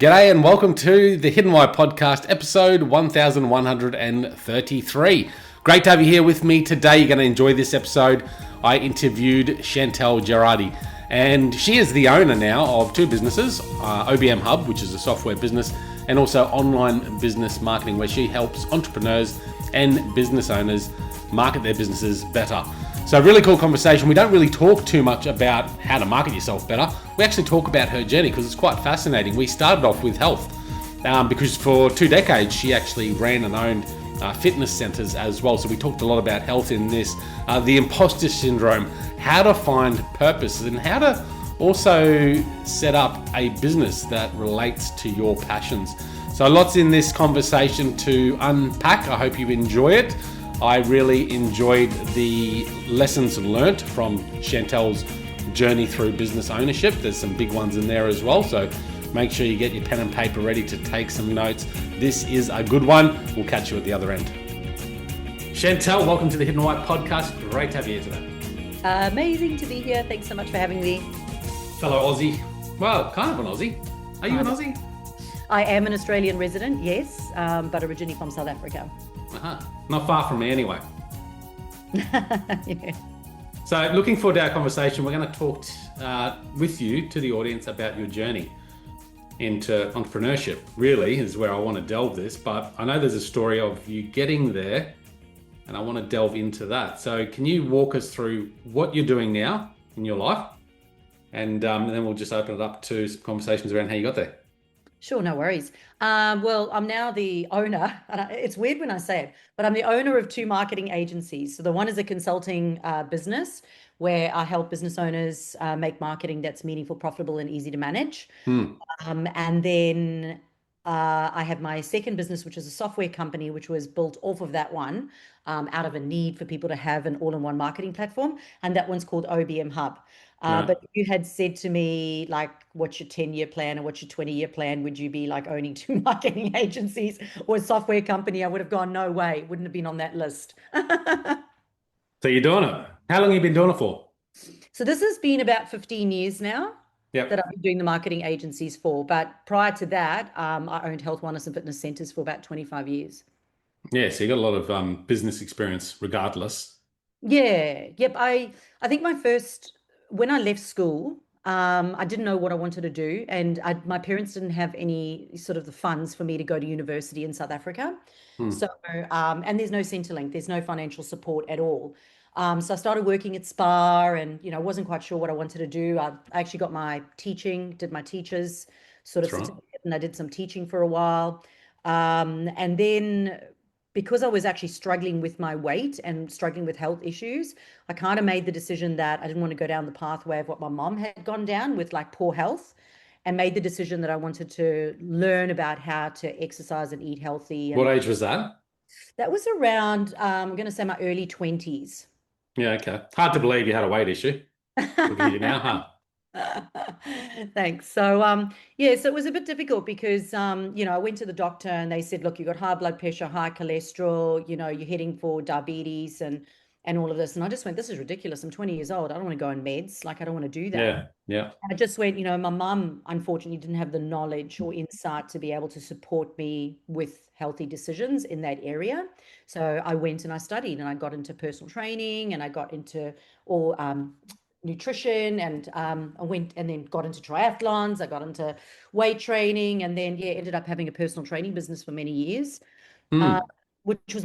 G'day and welcome to the Hidden Why podcast, episode 1133. Great to have you here with me today. You're going to enjoy this episode. I interviewed Chantal Gerardy, and she is the owner now of two businesses, OBM Hub, which is a software business, and also online business marketing, where she helps entrepreneurs and business owners market their businesses better. So really cool conversation. We don't really talk too much about how to market yourself better. We actually talk about her journey because it's quite fascinating. We started off with health because for 2 decades she actually ran and owned fitness centers as well. So we talked a lot about health in this, the imposter syndrome, how to find purpose, and how to also set up a business that relates to your passions. So lots in this conversation to unpack. I hope you enjoy it. I really enjoyed the lessons learnt from Chantal's journey through business ownership. There's some big ones in there as well, so make sure you get your pen and paper ready to take some notes. This is a good one. We'll catch you at the other end. Chantal, welcome to the Hidden Why podcast. Great to have you here today. Amazing to be here. Thanks so much for having me. Fellow Aussie. Well, kind of an Aussie. Are you an Aussie? I am an Australian resident, yes, but originally from South Africa. Not far from me anyway. Yeah. So looking forward to our conversation. We're going to talk with you, to the audience, about your journey into entrepreneurship. Really is where I want to delve this, but I know there's a story of you getting there and I want to delve into that. So can you walk us through what you're doing now in your life? And then we'll just open it up to some conversations around how you got there. Sure, no worries. Well, I'm now the owner, and it's weird when I say it, but I'm the owner of two marketing agencies. So the one is a consulting business where I help business owners make marketing that's meaningful, profitable, and easy to manage. And then I have my second business, which is a software company, which was built off of that one out of a need for people to have an all-in-one marketing platform. And that one's called OBM Hub. But if you had said to me, like, what's your 10-year plan or what's your 20-year plan? Would you be like owning two marketing agencies or a software company? I would have gone, no way, wouldn't have been on that list. So you're doing it. How long have you been doing it for? So this has been about 15 years now. Yep. That I've been doing the marketing agencies for. But prior to that, I owned health, wellness, and fitness centers for about 25 years. Yeah, so you got a lot of business experience regardless. Yeah. Yep. I think when I left school, I didn't know what I wanted to do, and my parents didn't have any sort of the funds for me to go to university in South Africa. So, and there's no Centrelink, there's no financial support at all. So I started working at Spa, and I wasn't quite sure what I wanted to do. I actually got my did my teachers sort of certificate, and I did some teaching for a while. And then because I was actually struggling with my weight and struggling with health issues, I kind of made the decision that I didn't want to go down the pathway of what my mom had gone down with, like, poor health, and made the decision that I wanted to learn about how to exercise and eat healthy. What age was that? That was around, I'm going to say my early 20s. Yeah, okay. Hard to believe you had a weight issue. Look at you now, huh? Thanks. So yeah, so it was a bit difficult because I went to the doctor and they said, look, you've got high blood pressure, high cholesterol, you're heading for diabetes and all of this. And I just went, this is ridiculous. I'm 20 years old. I don't want to go on meds. Like, I don't want to do that. Yeah. I just went, my mum unfortunately didn't have the knowledge or insight to be able to support me with healthy decisions in that area. So I went and I studied and I got into personal training and I got into all nutrition, and I went and then got into triathlons. I got into weight training, and then ended up having a personal training business for many years, which was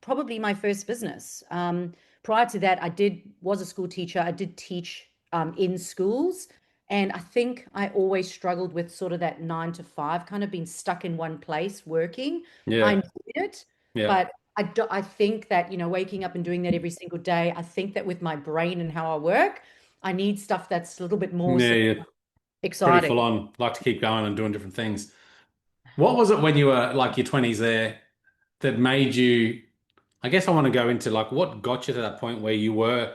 probably my first business. Prior to that, I was a school teacher. I did teach in schools, and I think I always struggled with sort of that 9 to 5, kind of being stuck in one place working. I enjoyed it, but I think that, waking up and doing that every single day, I think that with my brain and how I work, I need stuff that's a little bit more exciting. Pretty full on, like to keep going and doing different things. What was it when you were like your 20s there that made you, I guess I want to go into like what got you to that point where you were,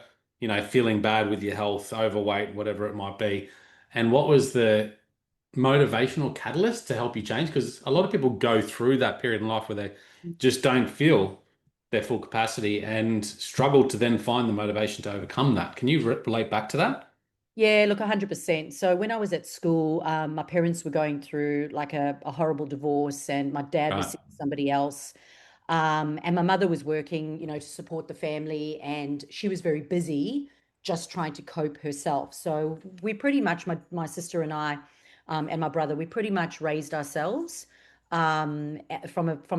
feeling bad with your health, overweight, whatever it might be. And what was the motivational catalyst to help you change? Because a lot of people go through that period in life where they just don't feel their full capacity and struggle to then find the motivation to overcome that. Can you relate back to that? Yeah, look, 100%. So when I was at school, my parents were going through like a horrible divorce, and my dad was Right. seeing somebody else. And my mother was working, to support the family, and she was very busy just trying to cope herself. So we pretty much, my sister and I, and my brother, we pretty much raised ourselves from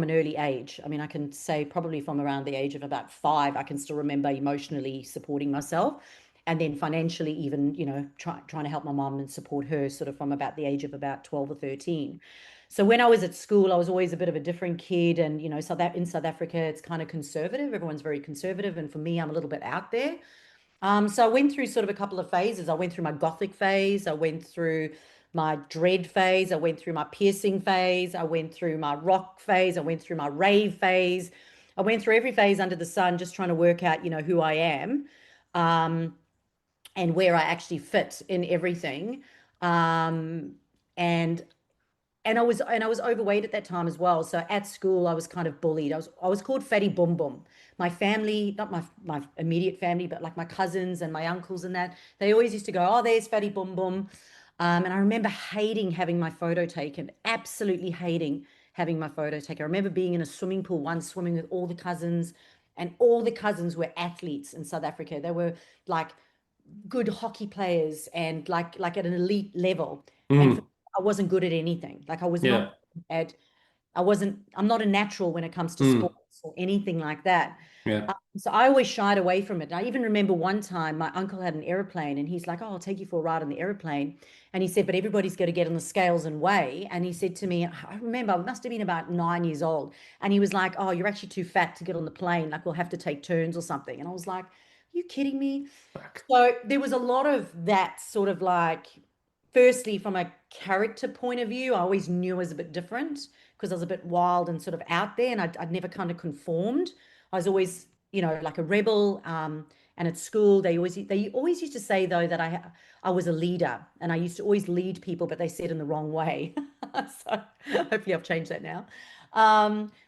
an early age. I mean, I can say probably from around the age of about 5, I can still remember emotionally supporting myself. And then financially, even, trying to help my mom and support her sort of from about the age of about 12 or 13. So when I was at school, I was always a bit of a different kid. And, in South Africa, it's kind of conservative. Everyone's very conservative. And for me, I'm a little bit out there. So I went through sort of a couple of phases. I went through my gothic phase. I went through my dread phase. I went through my piercing phase. I went through my rock phase. I went through my rave phase. I went through every phase under the sun, just trying to work out, who I am, um, and where I actually fit in everything. Um, and and I was overweight at that time as well. So at school, I was kind of bullied. I was called Fatty Bum Bum. My family, not my immediate family, but like my cousins and my uncles and that, they always used to go, "Oh, there's Fatty Bum Bum." And I remember hating having my photo taken, absolutely hating having my photo taken. I remember being in a swimming pool once, swimming with all the cousins, and all the cousins were athletes in South Africa. They were like good hockey players and like at an elite level. And Mm, I wasn't good at anything. Like I was not yeah. at I'm not a natural when it comes to Mm, sports or anything like that. yeah. So I always shied away from it. And I even remember one time my uncle had an airplane, and he's like, "Oh, I'll take you for a ride on the airplane." And he said, "But everybody's got to get on the scales and weigh." And he said to me, I remember I must have been about 9 years old. And he was like, "Oh, you're actually too fat to get on the plane. Like we'll have to take turns or something." And I was like, "Are you kidding me?" Fuck. So there was a lot of that sort of like, firstly, from a character point of view, I always knew I was a bit different because I was a bit wild and sort of out there, and I'd never kind of conformed. I was always, like a rebel. And at school, they always used to say though that I was a leader, and I used to always lead people, but they said in the wrong way. So hopefully I've changed that now.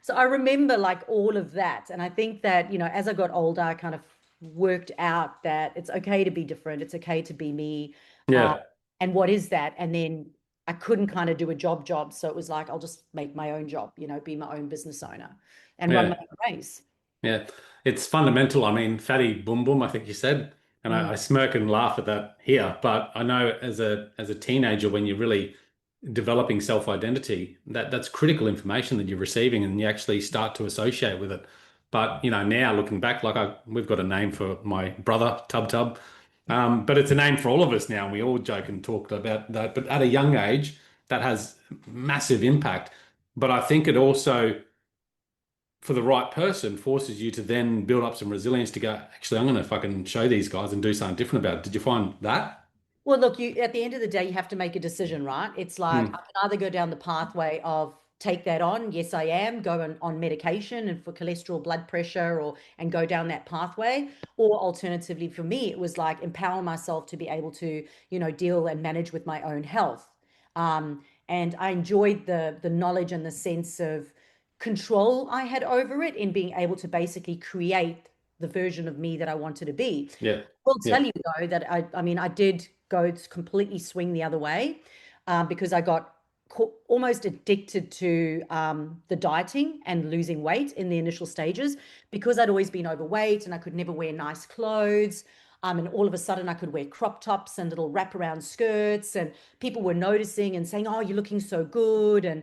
So I remember like all of that, and I think that as I got older, I kind of worked out that it's okay to be different. It's okay to be me. Uh, Yeah. and what is that? And then I couldn't kind of do a job. So it was like, I'll just make my own job, be my own business owner and run my Yeah. own race. Yeah, it's fundamental. I mean, fatty boom boom, I think you said, and Mm. I smirk and laugh at that here. But I know as a teenager, when you're really developing self-identity, that's critical information that you're receiving, and you actually start to associate with it. But now looking back, like we've got a name for my brother, Tub Tub, but it's a name for all of us now, and we all joke and talk about that. But at a young age, that has massive impact. But I think it also for the right person forces you to then build up some resilience to go, actually, I'm going to fucking show these guys and do something different about it. Did you find that? Well, look, you at the end of the day, you have to make a decision, right? It's like I Mm, can either go down the pathway of take that on, yes, I am, go on medication and for cholesterol, blood pressure, and go down that pathway. Or alternatively, for me, it was like empower myself to be able to, deal and manage with my own health. And I enjoyed the knowledge and the sense of control I had over it in being able to basically create the version of me that I wanted to be. yeah. Will Yeah. tell you though that I mean, I did go completely swing the other way, because I got almost addicted to the dieting and losing weight in the initial stages because I'd always been overweight and I could never wear nice clothes. And all of a sudden, I could wear crop tops and little wraparound skirts, and people were noticing and saying, "Oh, you're looking so good." And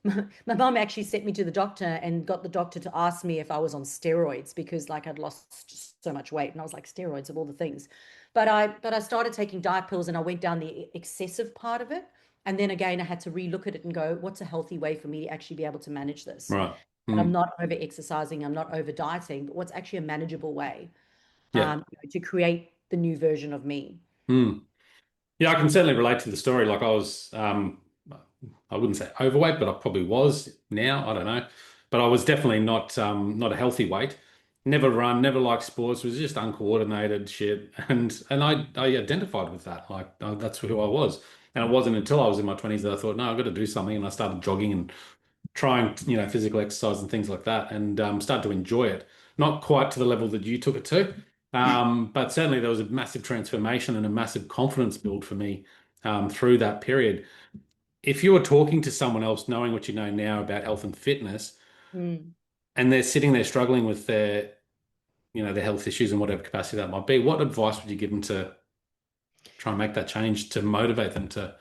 my mom actually sent me to the doctor and got the doctor to ask me if I was on steroids because like I'd lost just so much weight. And I was like, steroids of all the things. But I started taking diet pills and I went down the excessive part of it. And then again, I had to relook at it and go, what's a healthy way for me to actually be able to manage this? Right. And I'm Mm, not over exercising, I'm not over dieting, but what's actually a manageable way yeah. to create the new version of me? Mm. Yeah, I can certainly relate to the story. Like I was, I wouldn't say overweight, but I probably was now. I don't know, but I was definitely not a healthy weight. Never run, never liked sports. Was just uncoordinated shit, and I identified with that. Like that's who I was. And it wasn't until I was in my 20s that I thought, no, I've got to do something, and I started jogging and trying, physical exercise and things like that, and start to enjoy it. Not quite to the level that you took it to, But certainly there was a massive transformation and a massive confidence build for me through that period. If you were talking to someone else, knowing what you know now about health and fitness, Mm. and they're sitting there struggling with their health issues in whatever capacity that might be, what advice would you give them to try and make that change to motivate them to?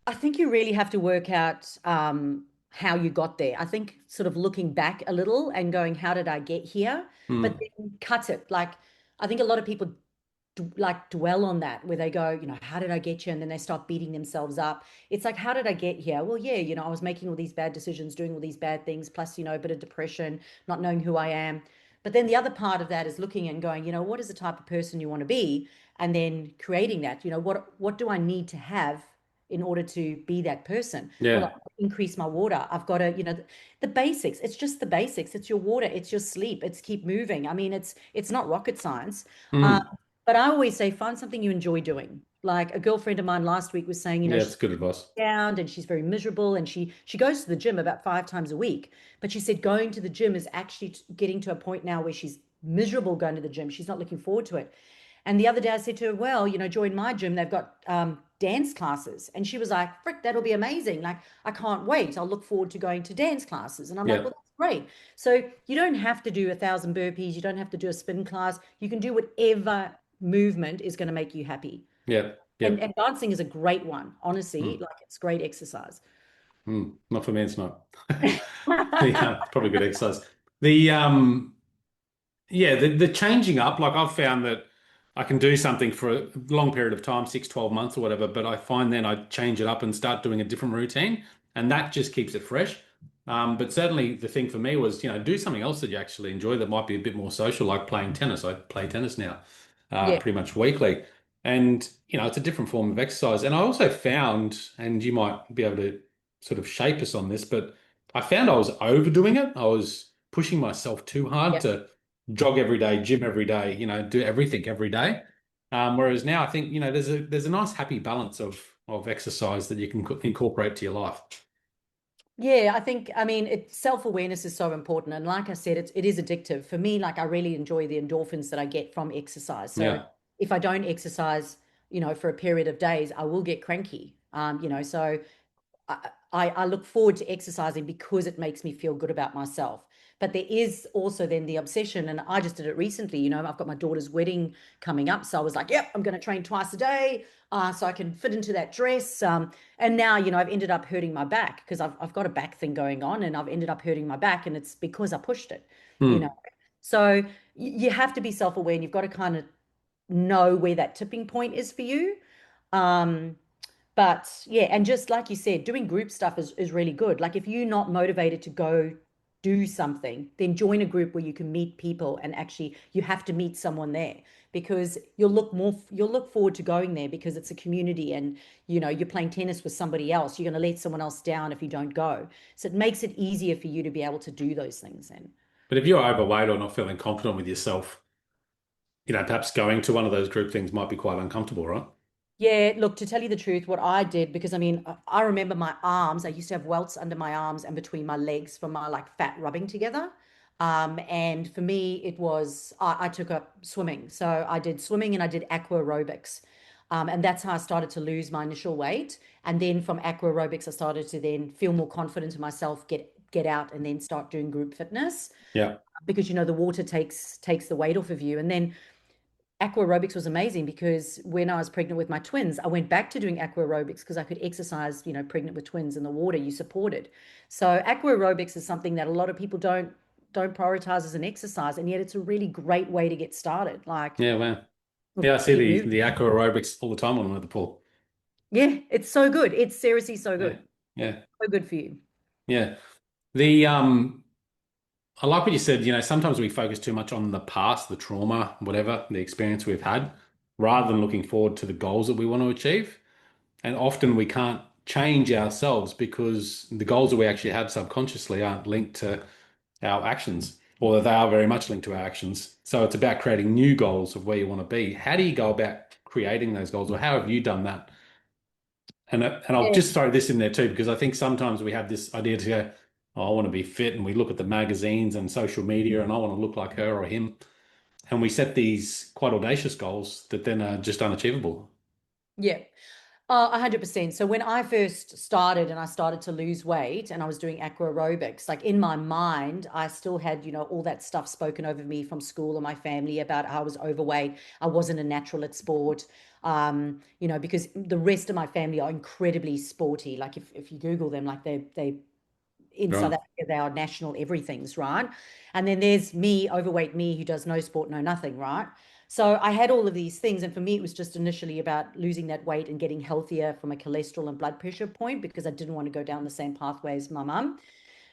I think you really have to work out how you got there. I think sort of looking back a little and going, how did I get here? But Hmm. then cut it. Like, I think a lot of people like dwell on that where they go, how did I get here? And then they start beating themselves up. It's like, how did I get here? Well, yeah, I was making all these bad decisions, doing all these bad things, plus, a bit of depression, not knowing who I am. But then the other part of that is looking and going, what is the type of person you want to be? And then creating that, what do I need to have in order to be that person? Well, Yeah. I've got to increase my water. I've got to, the basics. It's just the basics. It's your water. It's your sleep. It's keep moving. I mean, it's not rocket science. Um, Hmm. but I always say find something you enjoy doing. Like a girlfriend of mine last week was saying, Yeah, she's it's good advice. down and she's very miserable and she goes to the gym about 5 times a week. But she said going to the gym is actually getting to a point now where she's miserable going to the gym. She's not looking forward to it. And the other day I said to her, well, join my gym. They've got dance classes. And she was like, frick, that'll be amazing. Like, I can't wait. I'll look forward to going to dance classes. And I'm like, Yeah. well, that's great. So you don't have to do 1,000 burpees. You don't have to do a spin class. You can do whatever movement is going to make you happy. Yeah. And, Yep. and dancing is a great one, honestly. Hmm. Like, it's great exercise. Hmm. Not for me, it's not. Yeah, it's probably good exercise. The Yeah, the changing up, like I've found that I can do something for a long period of time, 6, 12 months or whatever, but I find then I change it up and start doing a different routine, and that just keeps it fresh. But certainly the thing for me was, do something else that you actually enjoy that might be a bit more social, like playing tennis. I play tennis now, Yeah. pretty much weekly. And, it's a different form of exercise. And I also found, and you might be able to sort of shape us on this, but I found I was overdoing it. I was pushing myself too hard Yeah. to jog every day, gym every day, do everything every day. Whereas now I think, there's a nice happy balance of exercise that you can incorporate to your life. Yeah, I mean, self-awareness is so important. And like I said, it is addictive. For me, like I really enjoy the endorphins that I get from exercise. So Yeah. if I don't exercise, for a period of days, I will get cranky. So I look forward to exercising because it makes me feel good about myself. But there is also then the obsession, and I just did it recently. I've got my daughter's wedding coming up, so I was like, "Yep, I'm going to train twice a day, so I can fit into that dress." And now, I've ended up hurting my back because I've got a back thing going on, and I've ended up hurting my back, and it's because I pushed it. You know, Hmm. so you have to be self-aware, and you've got to kind of know where that tipping point is for you. Um, but yeah, and just like you said, doing group stuff is really good. Like if you're not motivated to go do something, then join a group where you can meet people and actually you have to meet someone there because you'll look forward to going there because it's a community and you're playing tennis with somebody else. You're going to let someone else down if you don't go. So it makes it easier for you to be able to do those things then. But if you're overweight or not feeling confident with yourself, perhaps going to one of those group things might be quite uncomfortable, right? Yeah, look, to tell you the truth, what I did, because I mean, I remember my arms, I used to have welts under my arms and between my legs from my like fat rubbing together. And for me, it was, I took up swimming. So I did swimming and I did aqua aerobics. And that's how I started to lose my initial weight. And then from aqua aerobics, I started to then feel more confident in myself, get out and then start doing group fitness Yeah. because the water takes the weight off of you. And then aqua aerobics was amazing because when I was pregnant with my twins, I went back to doing aqua aerobics because I could exercise, pregnant with twins in the water you supported. So aqua aerobics is something that a lot of people don't prioritize as an exercise, and yet it's a really great way to get started. Like Yeah, wow. Yeah, I see keep the moving. aqua aerobics all the time when I'm at the pool. Yeah, it's so good. It's seriously so Yeah. good. Yeah. So good for you. Yeah. The I like what you said, sometimes we focus too much on the past, the trauma, whatever, the experience we've had, rather than looking forward to the goals that we want to achieve. And often we can't change ourselves because the goals that we actually have subconsciously aren't linked to our actions, or they are very much linked to our actions. So it's about creating new goals of where you want to be. How do you go about creating those goals, or how have you done that? And I'll Yeah. just throw this in there too, because I think sometimes we have this idea to go, oh, I want to be fit, and we look at the magazines and social media, and I want to look like her or him. and we set these quite audacious goals that then are just unachievable. Yeah. 100%. So when I first started and I started to lose weight and I was doing aqua aerobics, like in my mind, I still had, all that stuff spoken over me from school and my family about how I was overweight. I wasn't a natural at sport. Because the rest of my family are incredibly sporty. Like if you Google them, like they in South Right. Africa, they are national everythings, right? And then there's me, overweight me, who does no sport, no nothing, right? So I had all of these things. And for me, it was just initially about losing that weight and getting healthier from a cholesterol and blood pressure point because I didn't want to go down the same pathway as my mum.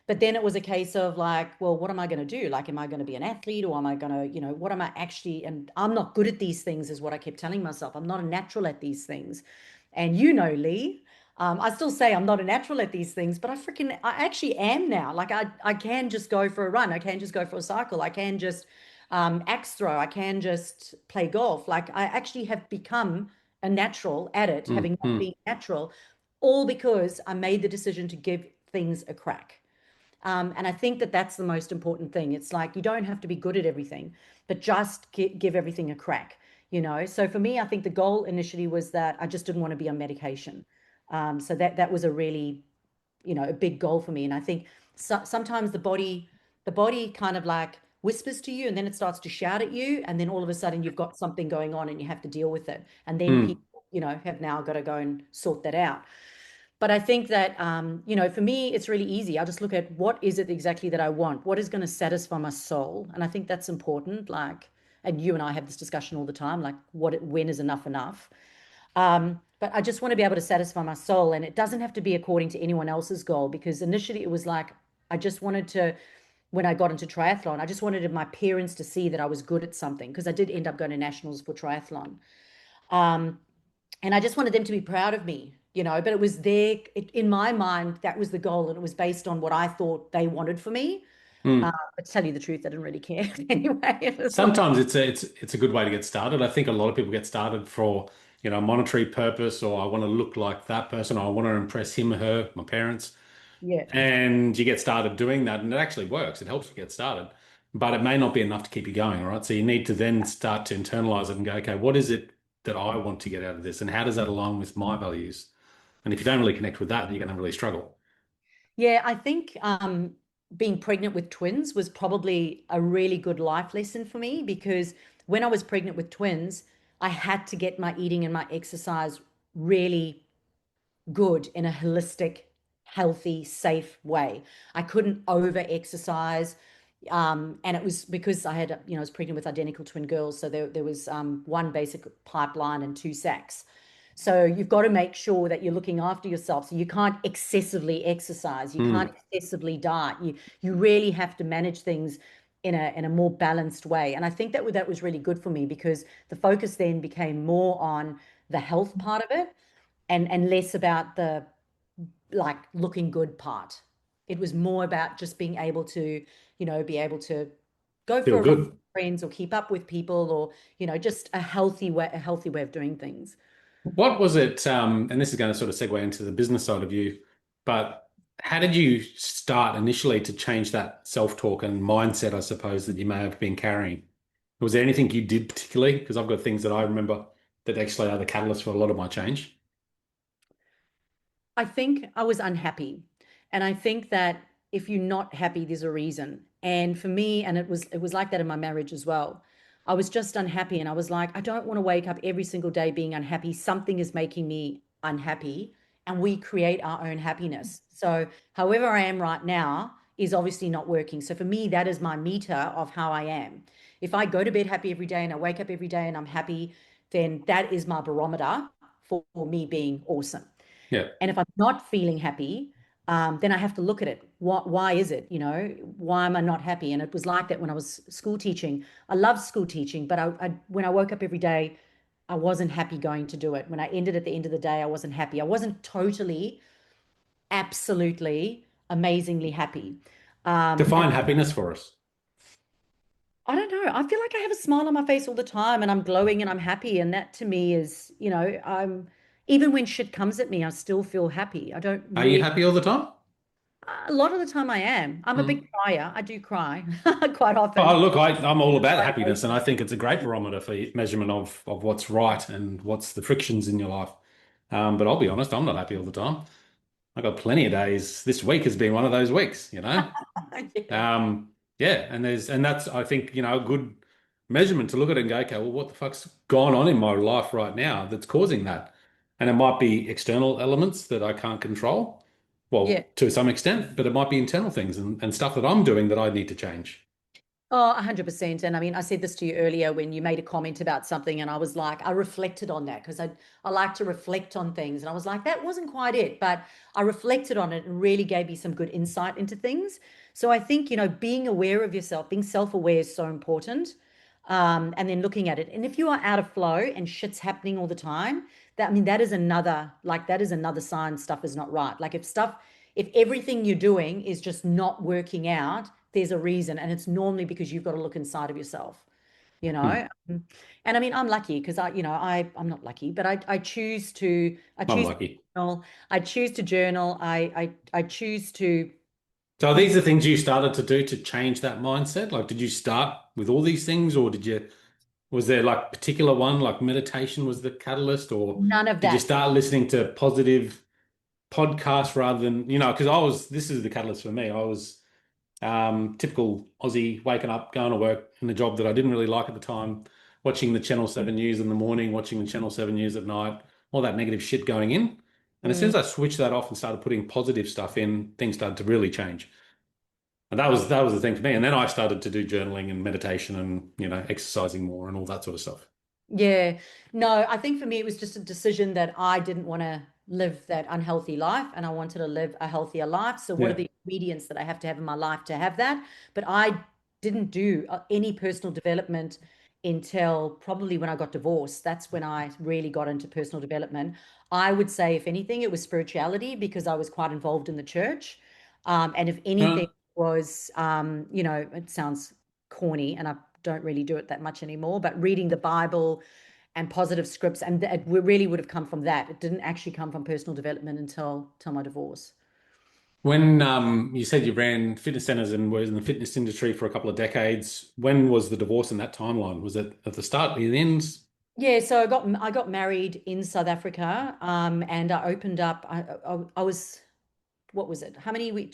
But then it was a case of like, well, what am I going to do? Like, am I going to be an athlete or am I going to, what am I actually? And I'm not good at these things, is what I kept telling myself. I'm not a natural at these things. And Leigh, I still say I'm not a natural at these things, but I actually am now. Like I can just go for a run. I can just go for a cycle. I can just axe throw. I can just play golf. Like I actually have become a natural at it, having not Mm. been natural, all because I made the decision to give things a crack. And I think that that's the most important thing. It's like you don't have to be good at everything, but just give everything a crack. So for me, I think the goal initially was that I just didn't want to be on medication. So that was a really, a big goal for me. And I think sometimes the body kind of like whispers to you, and then it starts to shout at you, and then all of a sudden you've got something going on, and you have to deal with it. And then Mm. people, have now got to go and sort that out. But I think that, for me, it's really easy. I'll just look at what is it exactly that I want? What is going to satisfy my soul? And I think that's important. Like, and you and I have this discussion all the time, like when is enough enough? But I just want to be able to satisfy my soul. And it doesn't have to be according to anyone else's goal, because initially it was like, I just wanted to, when I got into triathlon, I just wanted my parents to see that I was good at something, because I did end up going to nationals for triathlon. Um, and I just wanted them to be proud of me. But it was in my mind, that was the goal, and it was based on what I thought they wanted for me. Mm. But to tell you the truth, I didn't really care anyway. It was like, Sometimes it's a good way to get started. I think a lot of people get started for, a monetary purpose, or I want to look like that person, or I want to impress him or her, my parents. yeah, And you get started doing that, and it actually works. It helps you get started, but it may not be enough to keep you going, right? So you need to then start to internalize it and go, okay, what is it that I want to get out of this, and how does that align with my values? And if you don't really connect with that, you're going to really struggle. yeah. I think being pregnant with twins was probably a really good life lesson for me, because when I was pregnant with twins, I had to get my eating and my exercise really good in a holistic, healthy, safe way. I couldn't over exercise. And it was because I was pregnant with identical twin girls. So there was one basic pipeline and two sacs. So you've got to make sure that you're looking after yourself. So you can't excessively exercise. You can't Mm. excessively diet. You really have to manage things in a more balanced way. And I think that was really good for me, because the focus then became more on the health part of it, and less about the like looking good part. It was more about just being able to, be able to go for Feel a run good. with friends or keep up with people, or, just a healthy way of doing things. What was it? And this is going to sort of segue into the business side of you, but how did you start initially to change that self-talk and mindset, I suppose, that you may have been carrying? Was there anything you did particularly? Because I've got things that I remember that actually are the catalyst for a lot of my change. I think I was unhappy. And I think that if you're not happy, there's a reason. And for me, and it was like that in my marriage as well. I was just unhappy, and I was like, I don't want to wake up every single day being unhappy. Something is making me unhappy, and we create our own happiness. So however I am right now is obviously not working. So for me, that is my meter of how I am. If I go to bed happy every day and I wake up every day and I'm happy, then that is my barometer for me being awesome. Yeah. And if I'm not feeling happy, then I have to look at it. Why is it? Why am I not happy? And it was like that when I was school teaching. I loved school teaching, but when I woke up every day, I wasn't happy going to do it. When I ended at the end of the day, I wasn't happy. I wasn't totally, absolutely, amazingly happy. And Define happiness for us. I don't know. I feel like I have a smile on my face all the time, and I'm glowing and I'm happy. And that to me is, I'm even when shit comes at me, I still feel happy. I don't Are you really. happy all the time? A lot of the time I am. I'm a big Mm. crier. I do cry quite Oh, often. look, I'm all about happiness, and I think it's a great barometer for measurement of what's right and what's the frictions in your life. But I'll be honest, I'm not happy all the time. I've got plenty of days. This week has been one of those weeks, you know. Yeah. Yeah, and that's I think a good measurement to look at it and go, okay, well, what the fuck's gone on in my life right now that's causing that? And it might be external elements that I can't control, Yeah. well, to some extent, but it might be internal things and stuff that I'm doing that I need to change. Oh, 100%. And I mean, I said this to you earlier when you made a comment about something, and I was like, I reflected on that because I like to reflect on things. And I was like, that wasn't quite it, but I reflected on it and really gave me some good insight into things. So I think, being aware of yourself, being self-aware is so important. And then looking at it. And if you are out of flow and shit's happening all the time, that I mean, that is another sign stuff is not right. Like if everything you're doing is just not working out, there's a reason, and it's normally because you've got to look inside of yourself, you Hmm. know. And I mean, I'm lucky because I'm not lucky, but I choose to I I'm choose to lucky. journal. I choose to journal. I choose to So are um these the things you started to do to change that mindset? Like, did you start with all these things, or was there like particular one, like meditation was the catalyst, or none of did you that. start listening to positive podcasts rather than, because this is the catalyst for me. I was typical Aussie, waking up, going to work in a job that I didn't really like at the time, watching the Channel 7 news in the morning, watching the Channel 7 news at night, all that negative shit going in. And as soon Mm. as I switched that off and started putting positive stuff in, things started to really change. And that was the thing for me. And then I started to do journaling and meditation and, exercising more and all that sort of stuff. Yeah. No, I think for me, it was just a decision that I didn't want to live that unhealthy life and I wanted to live a healthier life. So, what are Yeah. the ingredients that I have to have in my life to have that? But I didn't do any personal development until probably when I got divorced. That's when I really got into personal development. I would say, if anything, it was spirituality because I was quite involved in the church. And if anything, Uh, was, it sounds corny and I don't really do it that much anymore, but reading the Bible and positive scripts, and it really would have come from that. It didn't actually come from personal development until my divorce. when you said you ran fitness centers and were in the fitness industry for a couple of decades, when was the divorce in that timeline? Was it at the start, the ends? Yeah, so I got married in South Africa, and I opened up. I was, what was it? How many we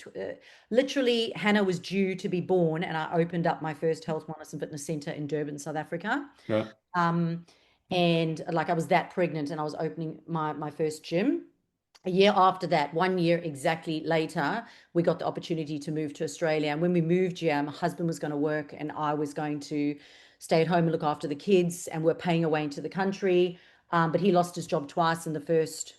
literally Hannah was due to be born, and I opened up my first health, wellness, and fitness center in Durban, South Africa. Right. Um, and like I was that pregnant, and I was opening my first gym. A year after that, 1 year exactly later, we got the opportunity to move to Australia. And when we moved here, my husband was going to work and I was going to stay at home and look after the kids, and we're paying away into the country. But he lost his job twice in the first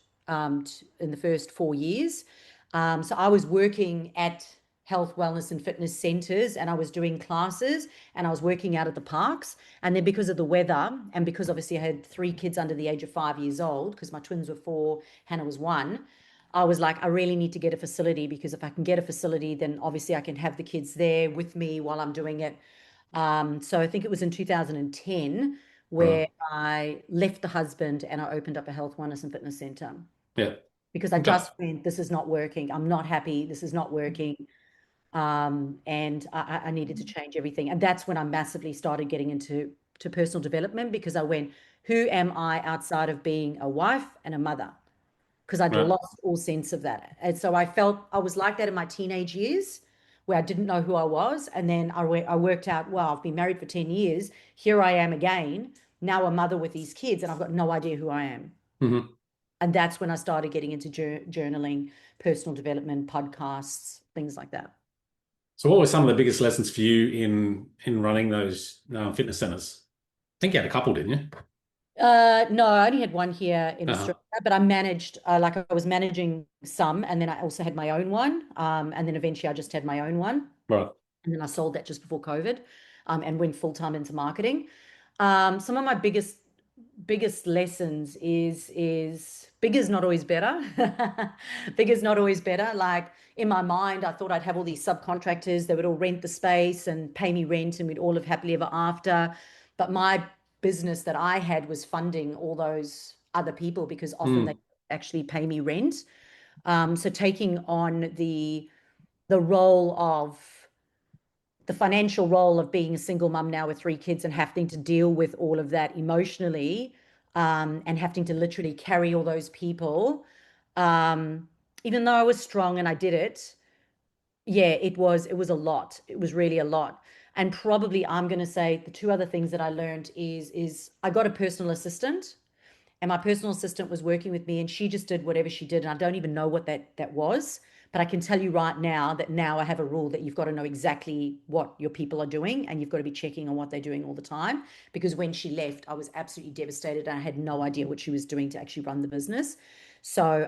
4 years. So I was working at health, wellness, and fitness centers, and I was doing classes, and I was working out at the parks. And then because of the weather, and because obviously I had three kids under the age of 5 years old, because my twins were four, Hannah was one, I was like, I really need to get a facility because if I can get a facility, then obviously I can have the kids there with me while I'm doing it. So I think it was in 2010 Right. where I left the husband and I opened up a health, wellness, and fitness center Yeah. because I Okay. just went, this is not working. I'm not happy. This is not working. And I needed to change everything. And that's when I massively started getting into personal development because I went, who am I outside of being a wife and a mother? Because I'd Right. lost all sense of that. And so I felt I was like that in my teenage years where I didn't know who I was. And then I worked out, well, I've been married for 10 years. Here I am again, now a mother with these kids, and I've got no idea who I am. Hmm. And that's when I started getting into journaling, personal development, podcasts, things like that. So what were some of the biggest lessons for you in running those fitness centers? I think you had a couple, didn't you? No, I only had one here in Uh-huh. Australia, but I managed, like I was managing some, and then I also had my own one. And then eventually I just had my own one. Right. And then I sold that just before COVID, and went full time into marketing. Some of my biggest lessons is bigger is not always better. Bigger is not always better. Like in my mind, I thought I'd have all these subcontractors that would all rent the space and pay me rent, and we'd all live happily ever after. But my business that I had was funding all those other people because often they Mm. actually pay me rent. So taking on the the role of the financial role of being a single mum now with 3 kids and having to deal with all of that emotionally, and having to literally carry all those people. Um, Even though I was strong and I did it, yeah, it was a lot. It was really a lot. And probably I'm going to say the two other things that I learned is I got a personal assistant, and my personal assistant was working with me, and she just did whatever she did, and I don't even know what that was. But I can tell you right now that now I have a rule that you've got to know exactly what your people are doing, and you've got to be checking on what they're doing all the time. Because when she left, I was absolutely devastated, and I had no idea what she was doing to actually run the business. So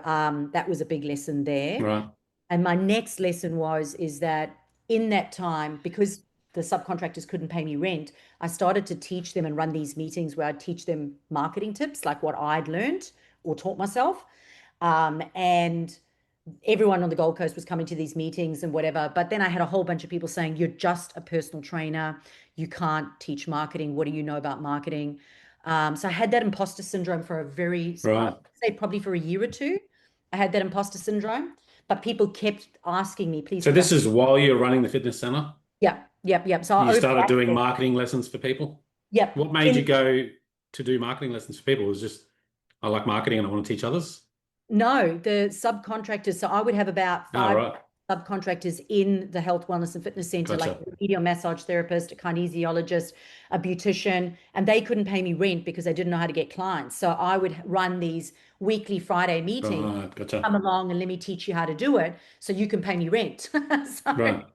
that was a big lesson there. Right. And my next lesson is that in that time, because the subcontractors couldn't pay me rent, I started to teach them and run these meetings where I'd teach them marketing tips, like what I'd learned or taught myself. And everyone on the Gold Coast was coming to these meetings and whatever. But then I had a whole bunch of people saying, "You're just a personal trainer. You can't teach marketing. What do you know about marketing?" So I had that imposter syndrome for a very, I'd Right. say probably for a year or two. I had that imposter syndrome, but people kept asking me, "Please So put up." this is while you're running the fitness center? Yep, yep, yep. So You over started that, doing marketing lessons for people? yep. What made you go to do marketing lessons for people? It was just, I like marketing and I want to teach others? No, the subcontractors. So I would have about Oh, five right. subcontractors in the health, wellness, and fitness center, like Gotcha. a medial massage therapist, a kinesiologist, a beautician, and they couldn't pay me rent because they didn't know how to get clients. So I would run these weekly Friday meetings. Right. Gotcha. Come along and let me teach you how to do it so you can pay me rent. So Right.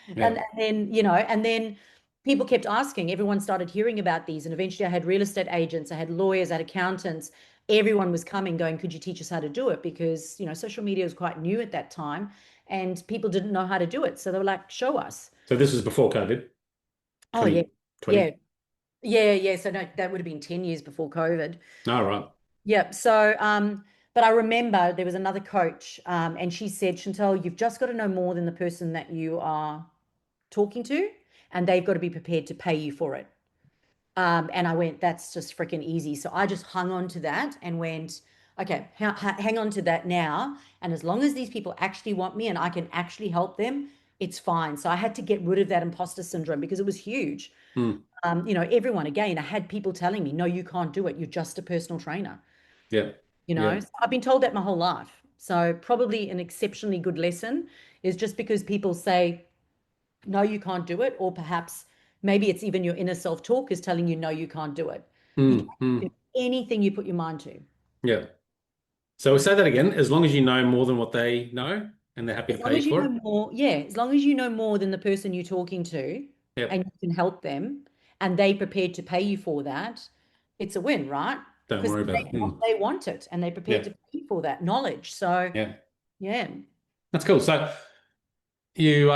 and, Yeah. and then, and then people kept asking, everyone started hearing about these. And eventually I had real estate agents, I had lawyers, I had accountants. Everyone was coming, going, "Could you teach us how to do it?" Because, social media was quite new at that time and people didn't know how to do it. So they were like, "Show us." So this was before COVID, Oh, yeah. 2020. Yeah. Yeah. Yeah. So no, that would have been 10 years before COVID. Oh, right. Yep. So, but I remember there was another coach, and she said, "Chantal, you've just got to know more than the person that you are talking to, and they've got to be prepared to pay you for it." And I went, "That's just freaking easy." So I just hung on to that and went, "Okay, hang on to that now. And as long as these people actually want me and I can actually help them, it's fine." So I had to get rid of that imposter syndrome because it was huge. Hmm. Everyone, again, I had people telling me, "No, you can't do it. You're just a personal trainer." Yeah. So Yeah. I've been told that my whole life. So probably an exceptionally good lesson is just because people say, "No, you can't do it," or perhaps maybe it's even your inner self-talk is telling you, "No, you can't do it." You Hmm. can Hmm. do anything you put your mind to. Yeah. So we'll say that again. As long as you know more than what they know and they're happy As to long pay you as you for know it. more, yeah, as long as you know more than the person you're talking to and Yep. you can help them and they prepared to pay you for that, it's a win, right? Don't Because worry about it. Hmm. they want it and they're prepared Yeah. to pay for that knowledge. So, Yeah. yeah. That's cool. So you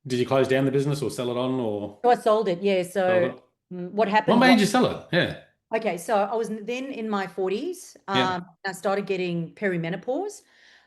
did you close down the business or sell it on or So I sold it. Yeah. sold So it? what What happened was, made you sell it? Yeah. okay, so I was then in my 40s. Yeah. I started getting perimenopause,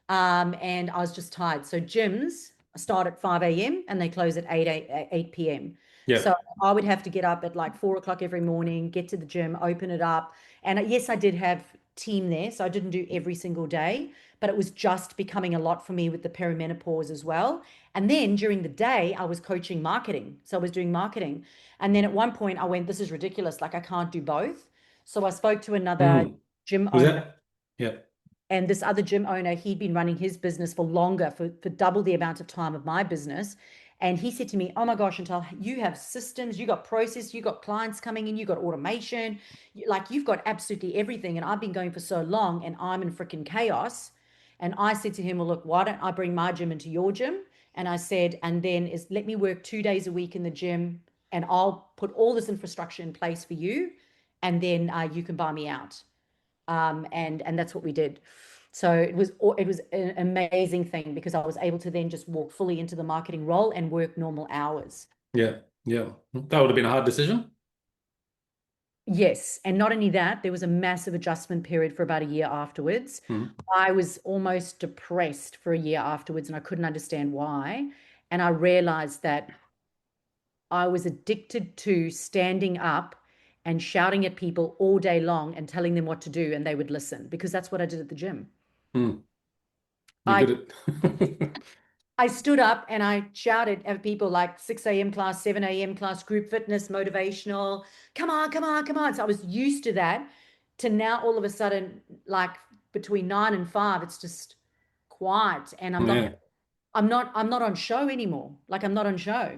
and I was just tired. So gyms start at 5 a.m. and they close at 8 p.m. Yeah. So I would have to get up at like 4 o'clock every morning, get to the gym, open it up. And yes, I did have team there, so I didn't do every single day, but it was just becoming a lot for me with the perimenopause as well. And then during the day, I was coaching marketing. So I was doing marketing. And then at one point I went, "This is ridiculous. Like I can't do both." So I spoke to another Hmm. gym Was owner, that? Yeah. and this other gym owner, he'd been running his business for longer, for double the amount of time of my business. And he said to me, "Oh my gosh, Chantal, you have systems, you got process, you got clients coming in, you got automation, like you've got absolutely everything. And I've been going for so long and I'm in freaking chaos." And I said to him, "Well, look, why don't I bring my gym into your gym?" And I said, "And then let me work 2 days a week in the gym and I'll put all this infrastructure in place for you. And then you can buy me out." And that's what we did. So it was an amazing thing because I was able to then just walk fully into the marketing role and work normal hours. Yeah. Yeah. That would have been a hard decision. Yes, and not only that, there was a massive adjustment period for about a year afterwards. Hmm. I was almost depressed for a year afterwards, and I couldn't understand why. And I realized that I was addicted to standing up and shouting at people all day long and telling them what to do, and they would listen because that's what I did at the gym. Hmm. You're I good at I stood up and I shouted at people like 6 a.m. class, 7 a.m. class, group fitness, motivational, come on, come on, come on. So I was used to that, to now all of a sudden, like between 9 and 5, it's just quiet. And I'm not on show anymore. Like I'm not on show.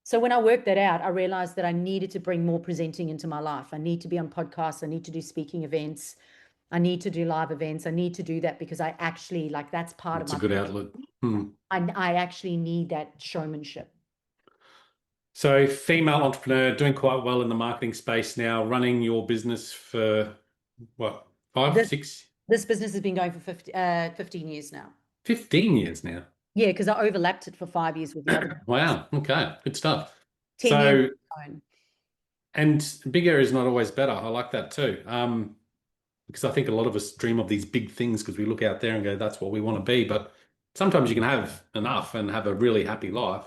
So when I worked that out, I realized that I needed to bring more presenting into my life. I need to be on podcasts. I need to do speaking events. I need to do live events. I need to do that because I actually, like, that's part It's of a my good outlet. I actually need that showmanship. So female entrepreneur, doing quite well in the marketing space now, running your business for what, 5, 6? This business has been going for 15 years now. 15 years now. Yeah, because I overlapped it for 5 years with the other. Wow. Okay. Good stuff. 10 years. And bigger is not always better. I like that too. Because I think a lot of us dream of these big things because we look out there and go, that's what we want to be. But sometimes you can have enough and have a really happy life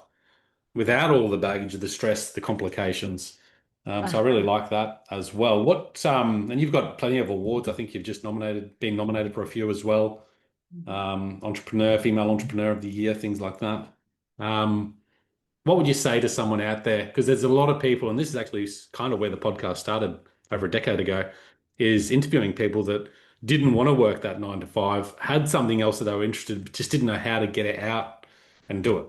without all the baggage, the stress, the complications. So I really like that as well. And you've got plenty of awards. I think you've just been nominated for a few as well. Female Entrepreneur of the Year, things like that. What would you say to someone out there? Because there's a lot of people, and this is actually kind of where the podcast started over a decade ago, is interviewing people that didn't want to work that 9 to 5, had something else that they were interested in, but just didn't know how to get it out and do it.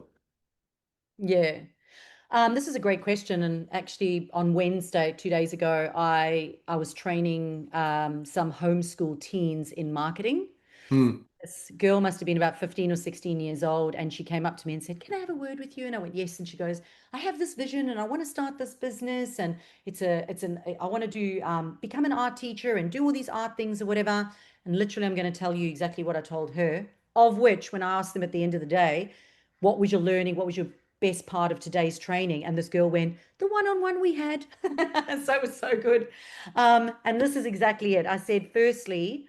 Yeah. This is a great question. And actually on Wednesday, 2 days ago, I was training some homeschool teens in marketing. This girl must have been about 15 or 16 years old. And she came up to me and said, can I have a word with you? And I went, yes. And she goes, I have this vision and I want to start this business. And I want to do, become an art teacher and do all these art things or whatever. And literally, I'm going to tell you exactly what I told her, of which when I asked them at the end of the day, what was your learning? What was your best part of today's training? And this girl went, the one-on-one we had. So it was so good. And this is exactly it. I said, firstly,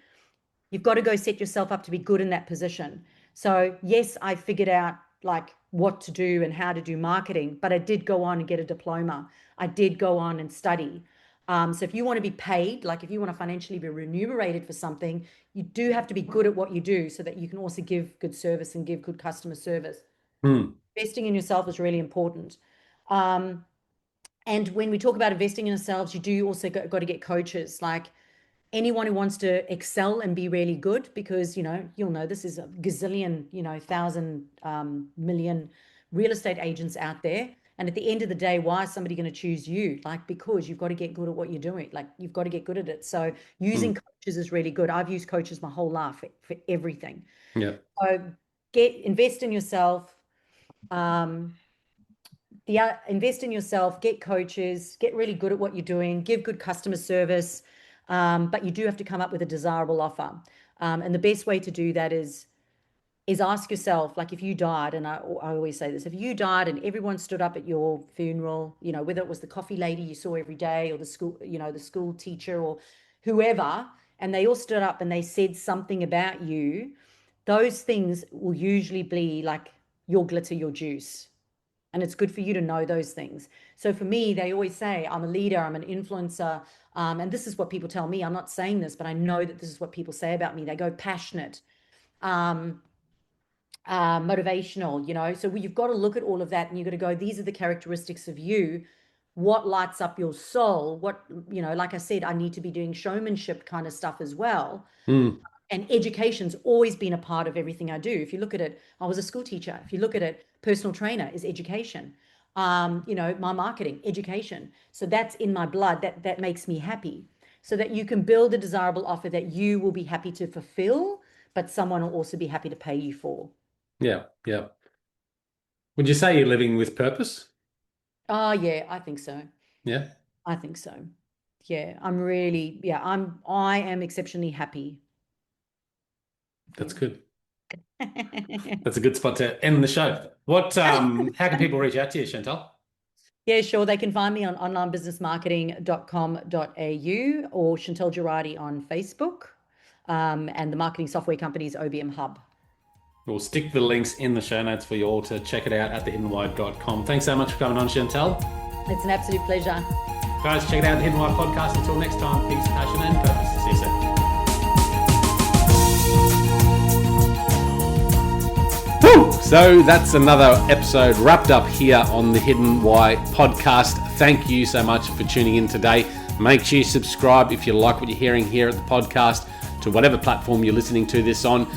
you've got to go set yourself up to be good in that position. So yes, I figured out like what to do and how to do marketing, but I did go on and get a diploma. I did go on and study. So if you want to be paid, like if you want to financially be remunerated for something, you do have to be good at what you do so that you can also give good service and give good customer service. Investing in yourself is really important. And when we talk about investing in ourselves, you do also got to get coaches, like anyone who wants to excel and be really good, because, you'll know this is a gazillion, 1,000 million real estate agents out there. And at the end of the day, why is somebody going to choose you? Like, because you've got to get good at what you're doing. Like, you've got to get good at it. So using coaches is really good. I've used coaches my whole life for everything. Yeah. So invest in yourself. Invest in yourself, get coaches, get really good at what you're doing, give good customer service. But you do have to come up with a desirable offer. And the best way to do that is ask yourself, like if you died, and I always say this, if you died and everyone stood up at your funeral, whether it was the coffee lady you saw every day or the school teacher or whoever, and they all stood up and they said something about you, those things will usually be like your glitter, your juice. And it's good for you to know those things. So for me, they always say, I'm a leader, I'm an influencer. And this is what people tell me. I'm not saying this, but I know that this is what people say about me. They go passionate, motivational, So you've got to look at all of that and you've got to go, these are the characteristics of you. What lights up your soul? What, like I said, I need to be doing showmanship kind of stuff as well. And education's always been a part of everything I do. If you look at it, I was a school teacher. If you look at it, personal trainer is education. My marketing, education. So that's in my blood. That makes me happy. So that you can build a desirable offer that you will be happy to fulfill, but someone will also be happy to pay you for. Yeah, yeah. Would you say you're living with purpose? Oh, yeah, I think so. Yeah. I think so. Yeah, I am exceptionally happy. That's good. That's a good spot to end the show. How can people reach out to you, Chantal? Yeah, sure. They can find me on onlinebusinessmarketing.com.au or Chantal Gerardy on Facebook. And the marketing software company is OBM Hub. We'll stick the links in the show notes for you all to check it out at thehiddenwhy.com. Thanks so much for coming on, Chantal. It's an absolute pleasure. Guys, check it out, The Hidden Why Podcast. Until next time, peace, passion, and purpose. See you soon. Woo! So that's another episode wrapped up here on the Hidden Why podcast. Thank you so much for tuning in today. Make sure you subscribe if you like what you're hearing here at the podcast to whatever platform you're listening to this on.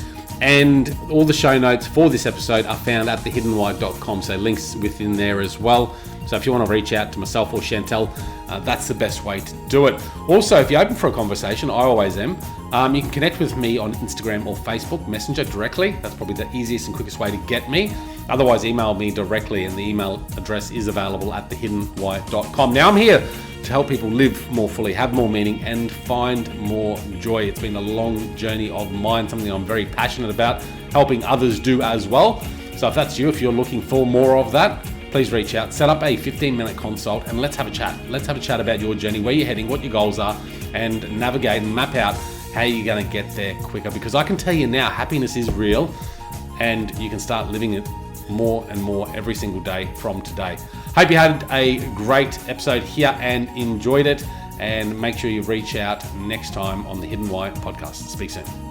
And all the show notes for this episode are found at thehiddenwhy.com, so links within there as well. So if you want to reach out to myself or Chantal, that's the best way to do it. Also, if you're open for a conversation, I always am, you can connect with me on Instagram or Facebook Messenger directly. That's probably the easiest and quickest way to get me. Otherwise, email me directly, and the email address is available at thehiddenwhy.com. Now, I'm here to help people live more fully, have more meaning, and find more joy. It's been a long journey of mine, something I'm very passionate about, helping others do as well. So if that's you, if you're looking for more of that, please reach out, set up a 15-minute consult, and let's have a chat. Let's have a chat about your journey, where you're heading, what your goals are, and navigate and map out how you're going to get there quicker. Because I can tell you now, happiness is real, and you can start living it more and more every single day from today. Hope you had a great episode here and enjoyed it, and make sure you reach out next time on the Hidden Why podcast. Speak soon.